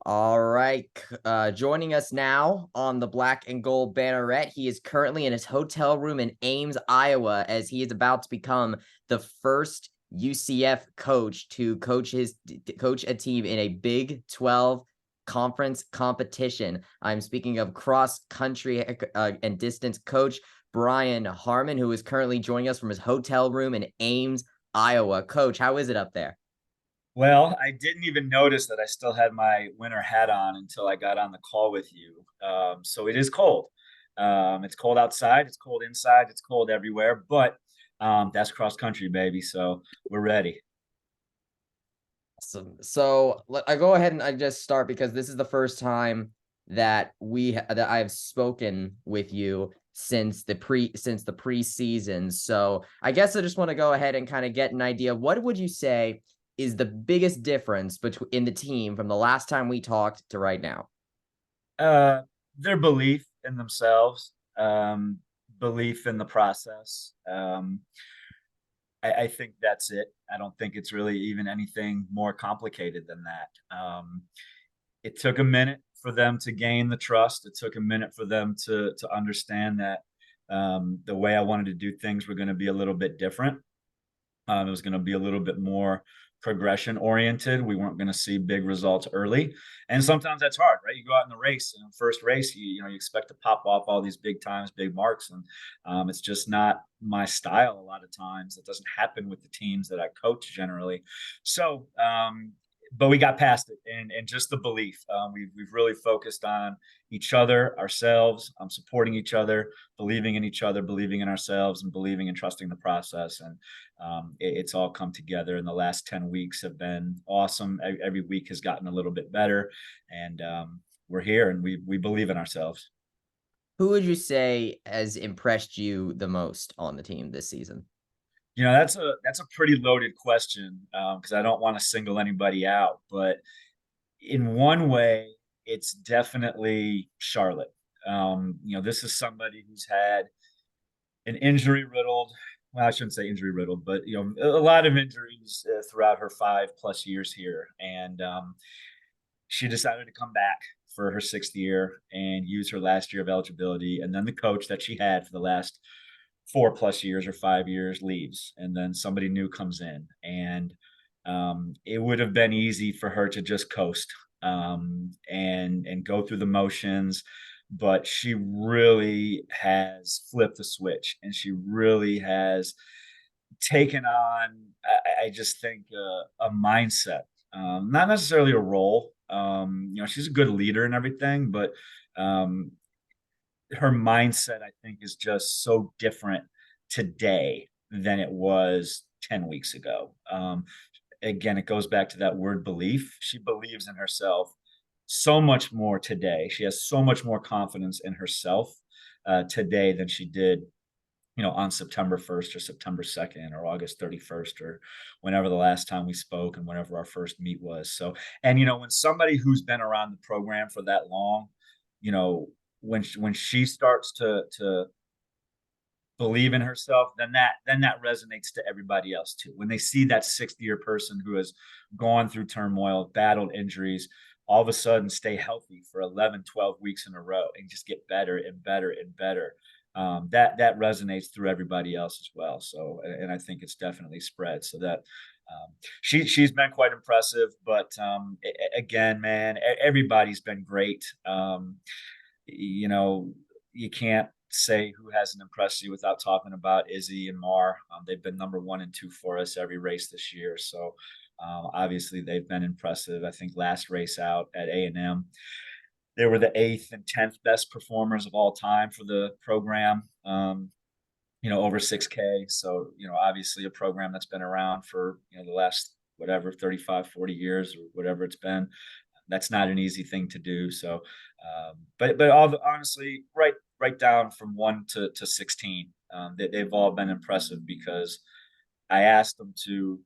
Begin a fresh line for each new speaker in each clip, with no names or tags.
All right. Joining us now on the Black and Gold Banneret. He is currently in his hotel room in Ames, Iowa, as he is about to become the first UCF coach to coach a team in a Big 12 conference competition. I'm speaking of cross country and distance coach Bryan Harmon, who is currently joining us from his hotel room in Ames, Iowa. Coach, how is it up there?
Well, I didn't even notice that I still had my winter hat on until I got on the call with you. So it is cold. It's cold outside. It's cold inside. It's cold everywhere. But that's cross country, baby. So we're ready.
Awesome. So I go ahead and I just start because this is the first time that that I've spoken with you since the preseason. So I guess I just want to go ahead and kind of get an idea. What would you say is the biggest difference between in the team from the last time we talked to right now?
Uh, their belief in themselves, belief in the process. I think that's it. I don't think it's really even anything more complicated than that. It took a minute for them to gain the trust. It took a minute for them to understand that the way I wanted to do things were going to be a little bit different. It was going to be a little bit more progression oriented. We weren't going to see big results early, and sometimes that's hard, right? You go out in the race, and in the first race, you expect to pop off all these big times, big marks, and it's just not my style. A lot of times, it doesn't happen with the teams that I coach generally. So, but we got past it, and just the belief. We've really focused on each other, ourselves, supporting each other, believing in each other, believing in ourselves, and believing and trusting the process. And it's all come together. And the last 10 weeks have been awesome. Every week has gotten a little bit better, and we're here, and we believe in ourselves.
Who would you say has impressed you the most on the team this season?
That's a pretty loaded question because I don't want to single anybody out, but in one way, it's definitely Charlotte. This is somebody who's had an injury riddled, well, I shouldn't say injury riddled, but a lot of injuries throughout her 5+ years here, and she decided to come back for her sixth year and use her last year of eligibility, and then the coach that she had for the last 4+ years or 5 years leaves, and then somebody new comes in, and it would have been easy for her to just coast and go through the motions, but she really has flipped the switch, and she really has taken on, I just think, a mindset, not necessarily a role. She's a good leader and everything, but um, her mindset, I think, is just so different today than it was 10 weeks ago. Again, it goes back to that word belief. She believes in herself so much more today. She has so much more confidence in herself today than she did, on September 1st or September 2nd or August 31st or whenever the last time we spoke and whenever our first meet was. So, and when somebody who's been around the program for that long, you know, when she starts to believe in herself, then that resonates to everybody else too. When they see that sixth year person who has gone through turmoil, battled injuries, all of a sudden stay healthy for 11, 12 weeks in a row and just get better and better and better. That resonates through everybody else as well. So, and I think it's definitely spread. So that she's been quite impressive. But again, man, everybody's been great. You can't say who hasn't impressed you without talking about Izzy and Mar. They've been number 1 and 2 for us every race this year. So obviously they've been impressive. I think last race out at A&M, they were the 8th and 10th best performers of all time for the program. Over 6K. So, obviously a program that's been around for, the last, whatever, 35, 40 years or whatever it's been. That's not an easy thing to do. So, honestly, right down from 1 to 16, they've all been impressive because I asked them to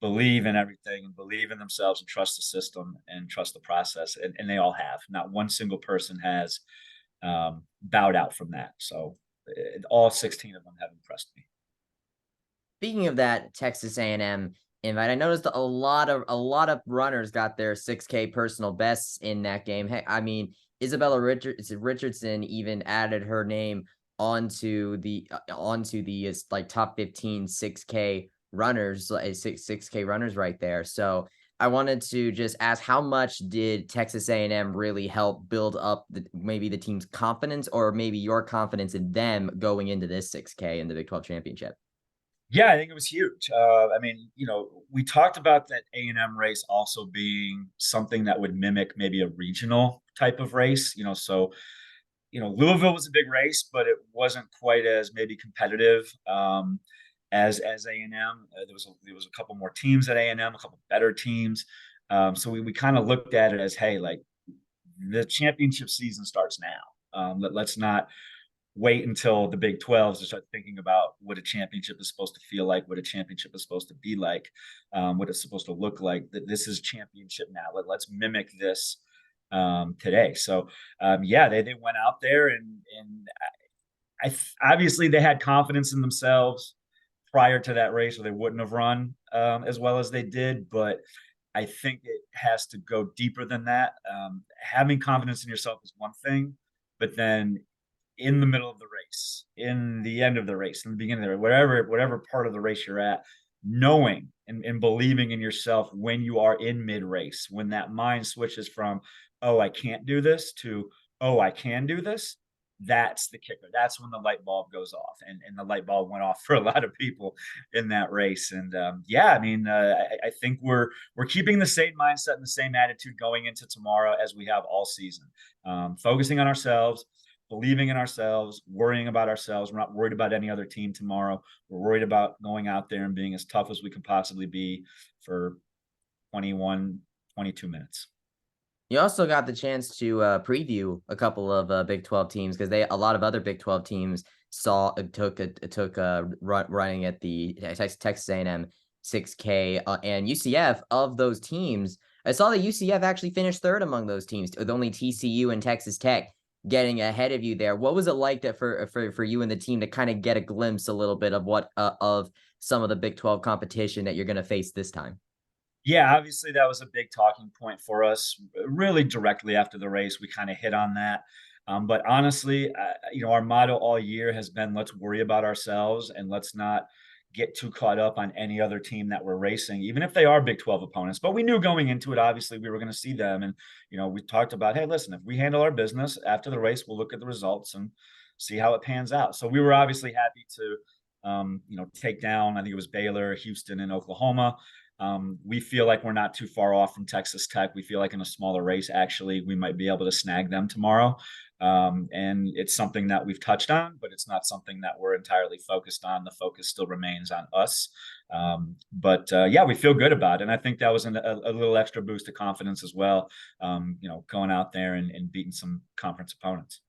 believe in everything and believe in themselves and trust the system and trust the process, and they all have. Not one single person has bowed out from that. So, all 16 of them have impressed me.
Speaking of that Texas A&M invite. I noticed a lot of runners got their 6K personal bests in that game. Hey, I mean, Isabella Richardson even added her name onto the like top 15 6K runners, like 6K runners right there. So I wanted to just ask, how much did Texas A&M really help build up maybe the team's confidence, or maybe your confidence in them going into this 6K in the Big 12 championship?
Yeah, I think it was huge. I mean, we talked about that A&M race also being something that would mimic maybe a regional type of race. So Louisville was a big race, but it wasn't quite as maybe competitive as A&M. There was a couple more teams at A&M, a couple better teams. So we kind of looked at it as, hey, like the championship season starts now. Let's not wait until the Big 12s to start thinking about what a championship is supposed to feel like, what a championship is supposed to be like, what it's supposed to look like. That this is championship now. Let's mimic this today. So yeah, they went out there and obviously they had confidence in themselves prior to that race, or they wouldn't have run as well as they did. But I think it has to go deeper than that. Having confidence in yourself is one thing, but then in the middle of the race, in the end of the race, in the beginning of the race, whatever part of the race you're at, knowing and believing in yourself when you are in mid race, when that mind switches from, oh, I can't do this to, oh, I can do this. That's the kicker. That's when the light bulb goes off, and the light bulb went off for a lot of people in that race. And yeah, I mean, I think we're keeping the same mindset and the same attitude going into tomorrow as we have all season, focusing on ourselves, believing in ourselves, worrying about ourselves. We're not worried about any other team tomorrow. We're worried about going out there and being as tough as we can possibly be for 21, 22 minutes.
You also got the chance to preview a couple of Big 12 teams, because a lot of other Big 12 teams took running at the Texas A&M 6K, and UCF. Of those teams, I saw that UCF actually finished third among those teams, with only TCU and Texas Tech getting ahead of you there. What was it like for you and the team to kind of get a glimpse a little bit of what of some of the Big 12 competition that you're going to face this time?
Yeah, obviously that was a big talking point for us. Really, directly after the race, we kind of hit on that. But honestly, our motto all year has been, let's worry about ourselves and let's not get too caught up on any other team that we're racing, even if they are Big 12 opponents. But we knew going into it, obviously, we were going to see them. And, we talked about, hey, listen, if we handle our business after the race, we'll look at the results and see how it pans out. So we were obviously happy to, take down, I think it was Baylor, Houston, and Oklahoma. We feel like we're not too far off from Texas Tech. We feel like in a smaller race, actually, we might be able to snag them tomorrow. And it's something that we've touched on, but it's not something that we're entirely focused on. The focus still remains on us. But yeah, we feel good about it. And I think that was a little extra boost of confidence as well, going out there and beating some conference opponents.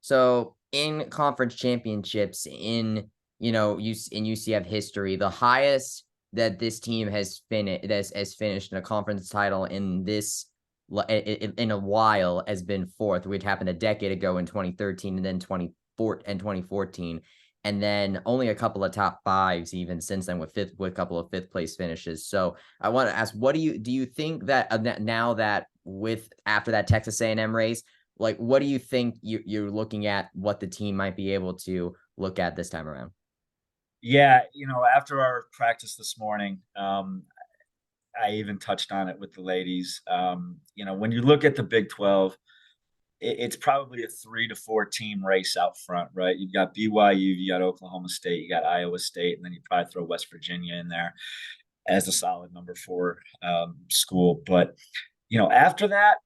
So in conference championships in UCF history, the highest that this team has finished in a conference title in a while has been fourth, which happened a decade ago in 2013, and then 2014, and then only a couple of top fives even since then, with a couple of fifth place finishes. So I want to ask, what do you think that now that after that Texas A&M race, like, what do you think you're looking at, what the team might be able to look at this time around?
Yeah, after our practice this morning, I even touched on it with the ladies. When you look at the Big 12, it's probably a 3 to 4 team race out front, right? You've got BYU, you got Oklahoma State, you got Iowa State, and then you probably throw West Virginia in there as a solid number 4 school. But after that,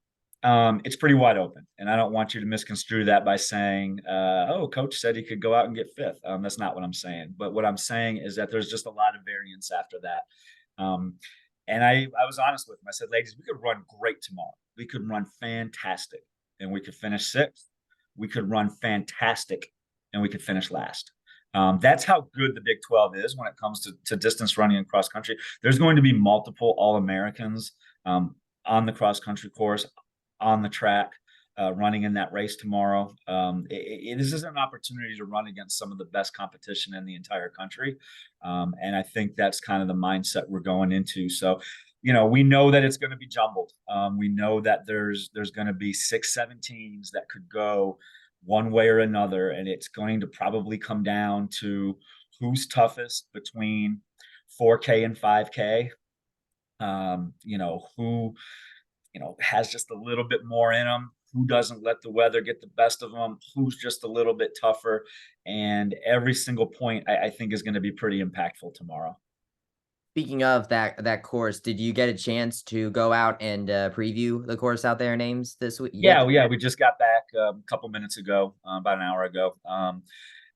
it's pretty wide open, and I don't want you to misconstrue that by saying, "Oh, coach said he could go out and get fifth." That's not what I'm saying. But what I'm saying is that there's just a lot of variance after that. And I was honest with him. I said, ladies, we could run great tomorrow. We could run fantastic, and we could finish sixth. We could run fantastic, and we could finish last. That's how good the Big 12 is when it comes to distance running and cross country. There's going to be multiple All-Americans on the cross country course, on the track. running in that race tomorrow. This is an opportunity to run against some of the best competition in the entire country. And I think that's kind of the mindset we're going into. So, we know that it's going to be jumbled. We know that there's going to be 6, 7 teams that could go one way or another. And it's going to probably come down to who's toughest between 4K and 5K. Who has just a little bit more in them, who doesn't let the weather get the best of them, who's just a little bit tougher. And every single point I think is going to be pretty impactful tomorrow.
Speaking of that course, did you get a chance to go out and preview the course out there in Ames this week yet?
Yeah, we just got back a couple minutes ago, about an hour ago.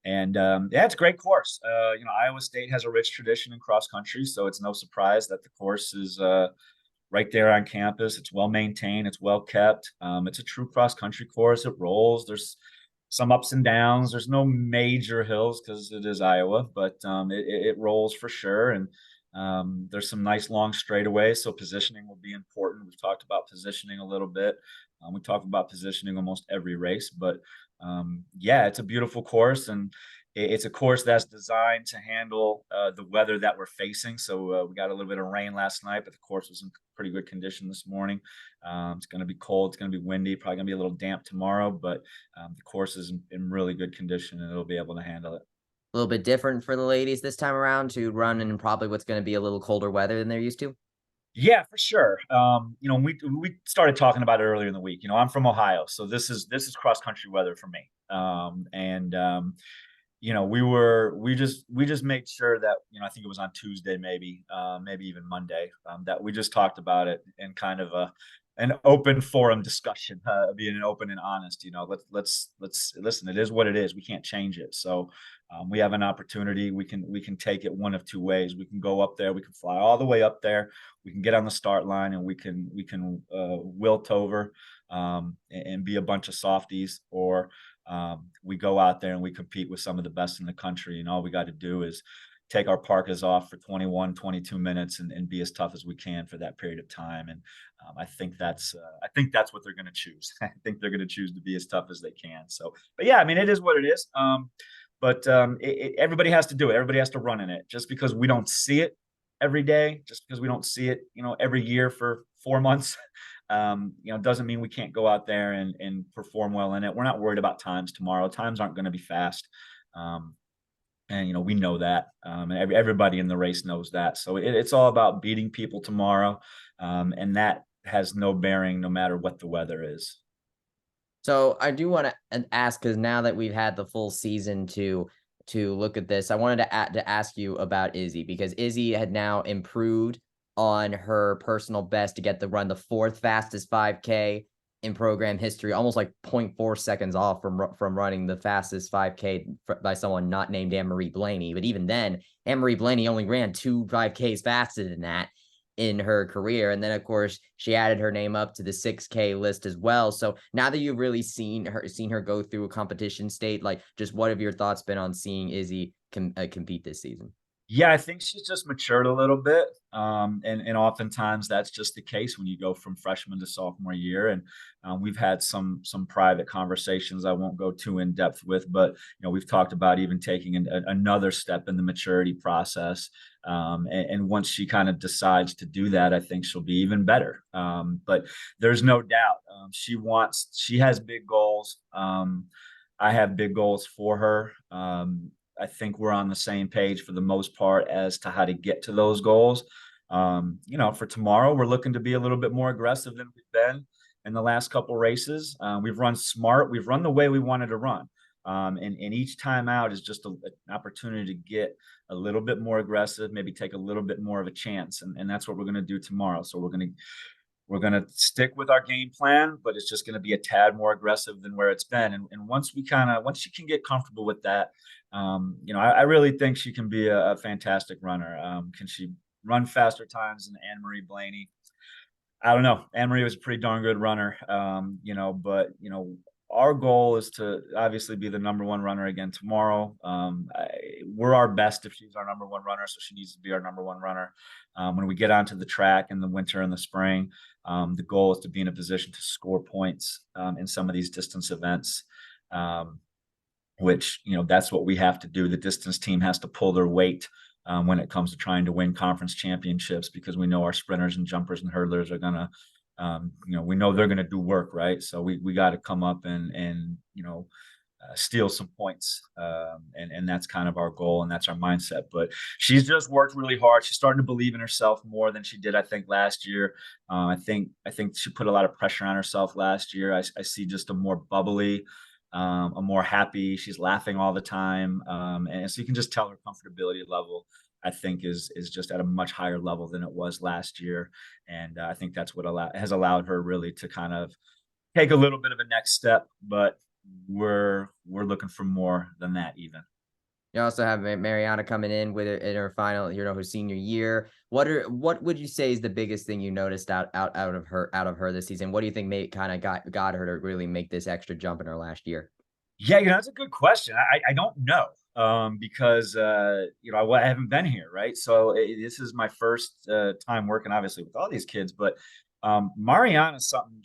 Yeah, it's a great course. Iowa State has a rich tradition in cross country, so it's no surprise that the course is right there on campus. It's well maintained. It's well kept. It's a true cross country course. It rolls. There's some ups and downs. There's no major hills because it is Iowa, but it rolls for sure. And there's some nice long straightaways, so positioning will be important. We've talked about positioning a little bit. We talk about positioning almost every race, but yeah, it's a beautiful course, and it's a course that's designed to handle the weather that we're facing. So we got a little bit of rain last night, but the course was in pretty good condition this morning. It's going to be cold. It's going to be windy. Probably going to be a little damp tomorrow, but the course is in really good condition, and it'll be able to handle it.
A little bit different for the ladies this time around to run in probably what's going to be a little colder weather than they're used to.
Yeah, for sure. We started talking about it earlier in the week. I'm from Ohio, so this is cross country weather for me. We just made sure that, I think it was on Tuesday, maybe even Monday, that we just talked about it in kind of an open forum discussion, being an open and honest. Let's listen. It is what it is. We can't change it. So we have an opportunity. We can take it one of two ways. We can go up there. We can fly all the way up there. We can get on the start line, and we can wilt over and be a bunch of softies, or we go out there and we compete with some of the best in the country, and all we got to do is take our parkas off for 21, 22 minutes and be as tough as we can for that period of time. And I think that's what they're going to choose. I think they're going to choose to be as tough as they can. So, but yeah, I mean, it is what it is. But everybody has to do it. Everybody has to run in it. Just because we don't see it every day, just because we don't see it, every year for 4 months, doesn't mean we can't go out there and perform well in it. We're not worried about times tomorrow. Times aren't going to be fast. And we know that, and everybody in the race knows that. So it's all about beating people tomorrow, and that has no bearing, no matter what the weather is.
So I do want to ask, because now that we've had the full season to look at this, I wanted to ask you about Izzy, because Izzy had now improved on her personal best to get the run the 4th fastest 5K in program history, almost like 0.4 seconds off from running the fastest 5K by someone not named Anne-Marie Blaney. But even then, Anne-Marie Blaney only ran 2 5Ks faster than that in her career. And then, of course, she added her name up to the 6K list as well. So now that you've really seen her go through a competition state, like, just what have your thoughts been on seeing Izzy compete this season?
Yeah, I think she's just matured a little bit. And oftentimes that's just the case when you go from freshman to sophomore year. And we've had some private conversations I won't go too in depth with, but we've talked about even taking another step in the maturity process. And once she kind of decides to do that, I think she'll be even better. But there's no doubt she has big goals. I have big goals for her. I think we're on the same page for the most part as to how to get to those goals. For tomorrow, we're looking to be a little bit more aggressive than we've been in the last couple races. We've run smart. We've run the way we wanted to run. And each time out is just an opportunity to get a little bit more aggressive, maybe take a little bit more of a chance. And that's what we're going to do tomorrow. So we're going to stick with our game plan, but it's just going to be a tad more aggressive than where it's been. And once she can get comfortable with that, I really think she can be a fantastic runner. Can she run faster times than Anne-Marie Blaney? I don't know. Anne-Marie was a pretty darn good runner, but our goal is to obviously be the number one runner again tomorrow. We're our best if she's our number one runner, so she needs to be our number one runner. When we get onto the track in the winter and the spring, the goal is to be in a position to score points in some of these distance events, which, that's what we have to do. The distance team has to pull their weight when it comes to trying to win conference championships, because we know our sprinters and jumpers and hurdlers are going to we know they're going to do work, right? So we got to come up and steal some points, and that's kind of our goal, and that's our mindset. But she's just worked really hard. She's starting to believe in herself more than she did, I think, last year. I think she put a lot of pressure on herself last year. I see just a more bubbly, a more happy. She's laughing all the time, and so you can just tell her comfortability level, I think, is just at a much higher level than it was last year. And I think that's what has allowed her really to kind of take a little bit of a next step. But we're looking for more than that even.
You also have Mariana coming in with in her final, her senior year. What would you say is the biggest thing you noticed out of her this season? What do you think kind of got her to really make this extra jump in her last year?
Yeah, that's a good question. I don't know, because I haven't been here, right? So this is my first time working, obviously, with all these kids. But Mariana's something.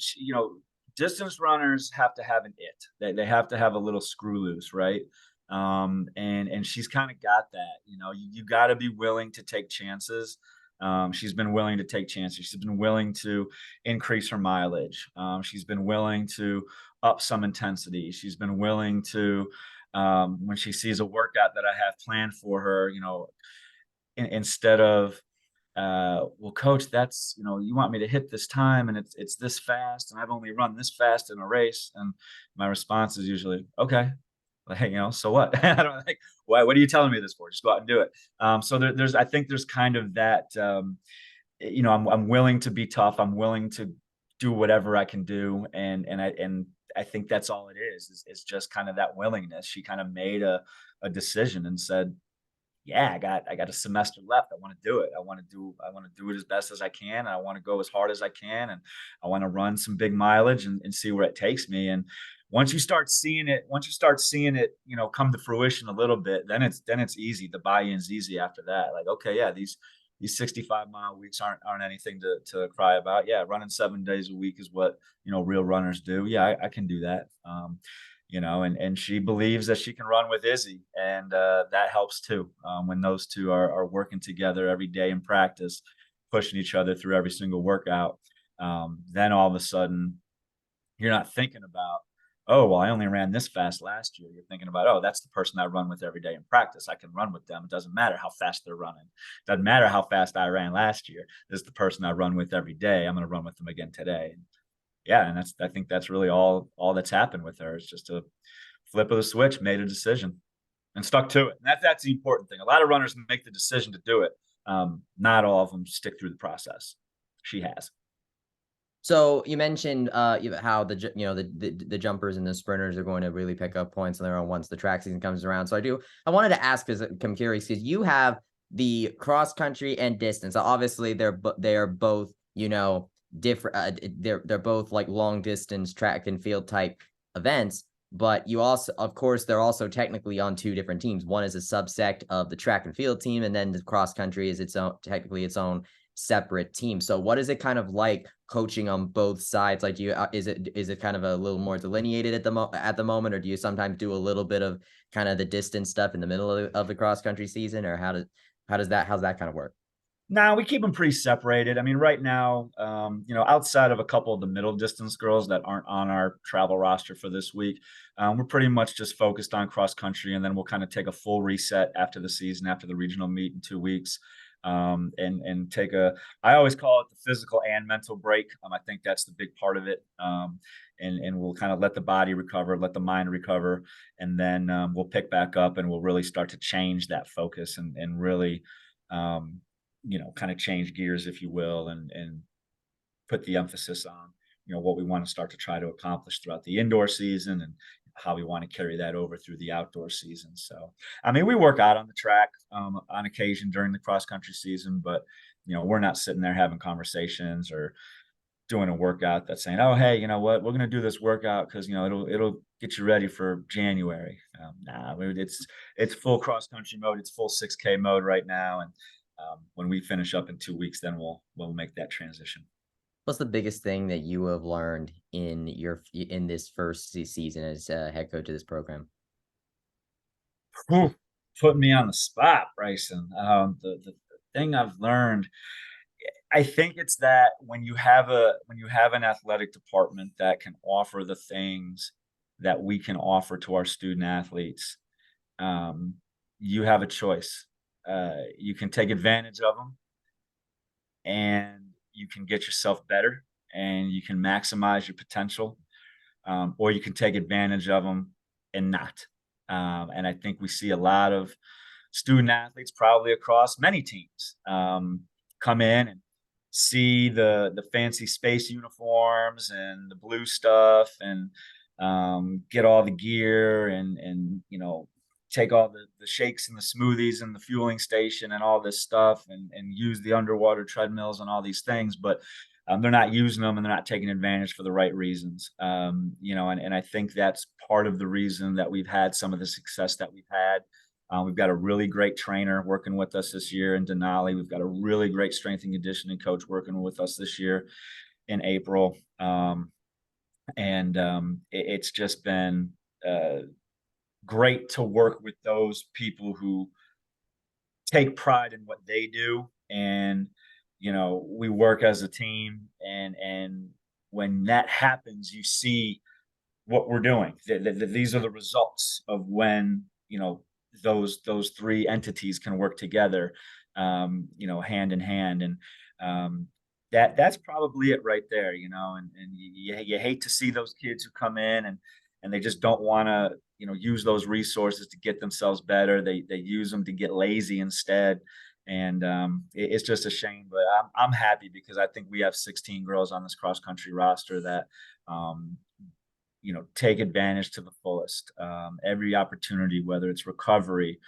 Distance runners have to have an it. They have to have a little screw loose, right? And she's kind of got that. You got to be willing to take chances. She's been willing to take chances. She's been willing to increase her mileage. She's been willing to up some intensity. She's been willing to, when she sees a workout that I have planned for her, instead of, well, coach, that's, you want me to hit this time and it's this fast and I've only run this fast in a race. And my response is usually, okay, like, so what? I don't like, what are you telling me this for? Just go out and do it. So I think there's kind of that, I'm willing to be tough. I'm willing to do whatever I can do. And I think that's all it is. It's just kind of that willingness. She kind of made a decision and said, yeah, I got a semester left. I want to do it. I want to do it as best as I can. And I want to go as hard as I can. And I want to run some big mileage and see where it takes me. And once you start seeing it, come to fruition a little bit, then it's easy. The buy-in's easy after that. Like, okay, yeah, these 65-mile weeks aren't anything to cry about. Yeah, running 7 days a week is what, real runners do. Yeah, I can do that. And she believes that she can run with Izzy, and that helps too. When those two are working together every day in practice, pushing each other through every single workout, then all of a sudden you're not thinking about, oh, well, I only ran this fast last year. You're thinking about, oh, that's the person I run with every day in practice. I can run with them. It doesn't matter how fast they're running. It doesn't matter how fast I ran last year. This is the person I run with every day. I'm going to run with them again today. Yeah, and I think that's really all that's happened with her. It's just a flip of the switch, made a decision, and stuck to it. And that's the important thing. A lot of runners make the decision to do it. Not all of them stick through the process. She has.
So you mentioned how the jumpers and the sprinters are going to really pick up points on their own once the track season comes around. So I wanted to ask, because I'm curious, because you have the cross country and distance. So obviously they are both different. They're both like long distance track and field type events. But you also, of course, they're also technically on two different teams. One is a subsect of the track and field team, and then the cross country is its own separate team. So what is it kind of like coaching on both sides? Like, is it kind of a little more delineated at the moment, or do you sometimes do a little bit of kind of the distance stuff in the middle of the cross country season, or how's that kind of work?
Now we keep them pretty separated. I mean, right now, outside of a couple of the middle distance girls that aren't on our travel roster for this week, we're pretty much just focused on cross country, and then we'll kind of take a full reset after the season, after the regional meet in 2 weeks, and take I always call it the physical and mental break. I think that's the big part of it. And we'll kind of let the body recover, let the mind recover, and then we'll pick back up and we'll really start to change that focus and really, kind of change gears, if you will, and put the emphasis on, what we want to start to try to accomplish throughout the indoor season and how we want to carry that over through the outdoor season. So, I mean, we work out on the track on occasion during the cross country season, but, we're not sitting there having conversations or, doing a workout that's saying, "Oh, hey, you know what? We're gonna do this workout because it'll get you ready for January." Nah, it's full cross country mode. It's full 6K mode right now, and when we finish up in 2 weeks, then we'll make that transition.
What's the biggest thing that you have learned in this first season as head coach of this program?
Whew, putting me on the spot, Bryson. The thing I've learned, I think it's that when you have an athletic department that can offer the things that we can offer to our student athletes, um, you have a choice. You can take advantage of them, and you can get yourself better, and you can maximize your potential, or you can take advantage of them and not. And I think we see a lot of student athletes, probably across many teams, come in and see the fancy space uniforms and the blue stuff, and get all the gear, and take all the shakes and the smoothies and the fueling station and all this stuff, and use the underwater treadmills and all these things, but they're not using them, and they're not taking advantage for the right reasons. And I think that's part of the reason that we've had some of the success that we've had. We've got a really great trainer working with us this year in Denali. We've got a really great strength and conditioning coach working with us this year in April. It's just been great to work with those people who take pride in what they do. And we work as a team, and when that happens, you see what we're doing. These are the results of when those three entities can work together, hand in hand. And that's probably it right there. And you hate to see those kids who come in, and they just don't want to use those resources to get themselves better. They use them to get lazy instead. And it's just a shame, but I'm happy because I think we have 16 girls on this cross country roster that take advantage to the fullest. Every opportunity, whether it's recovery,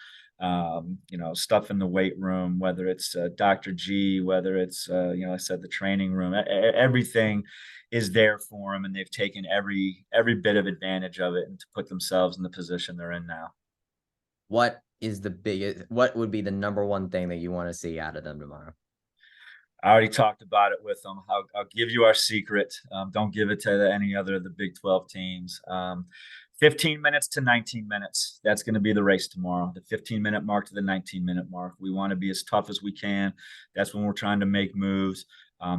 stuff in the weight room, whether it's Dr. G, whether it's I said the training room, everything is there for them, and they've taken every bit of advantage of it, and to put themselves in the position they're in now.
What would be the number one thing that you want to see out of them tomorrow?
I already talked about it with them. I'll give you our secret. Don't give it to any other of the Big 12 teams. 15 minutes to 19 minutes. That's going to be the race tomorrow. The 15-minute mark to the 19-minute mark. We want to be as tough as we can. That's when we're trying to make moves.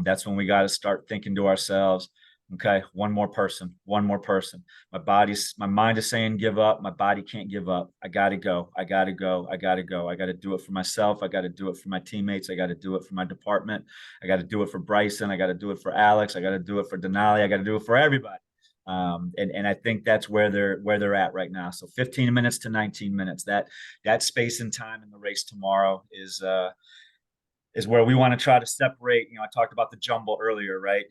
That's when we got to start thinking to ourselves, okay, one more person, one more person. My mind is saying give up. My body can't give up. I got to go. I got to go. I got to go. I got to do it for myself. I got to do it for my teammates. I got to do it for my department. I got to do it for Bryson. I got to do it for Alex. I got to do it for Denali. I got to do it for everybody. And I think that's where they're at right now. So 15 minutes to 19 minutes. That space and time in the race tomorrow is where we want to try to separate. I talked about the jumble earlier, right?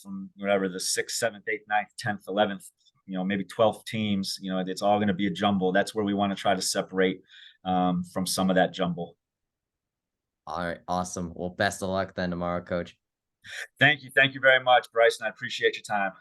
From whatever the 6th, 7th, 8th, 9th, 10th, 11th, maybe 12 teams, it's all going to be a jumble. That's where we want to try to separate from some of that jumble.
All right, awesome. Well, best of luck then tomorrow, Coach.
Thank you. Thank you very much, Bryson. I appreciate your time.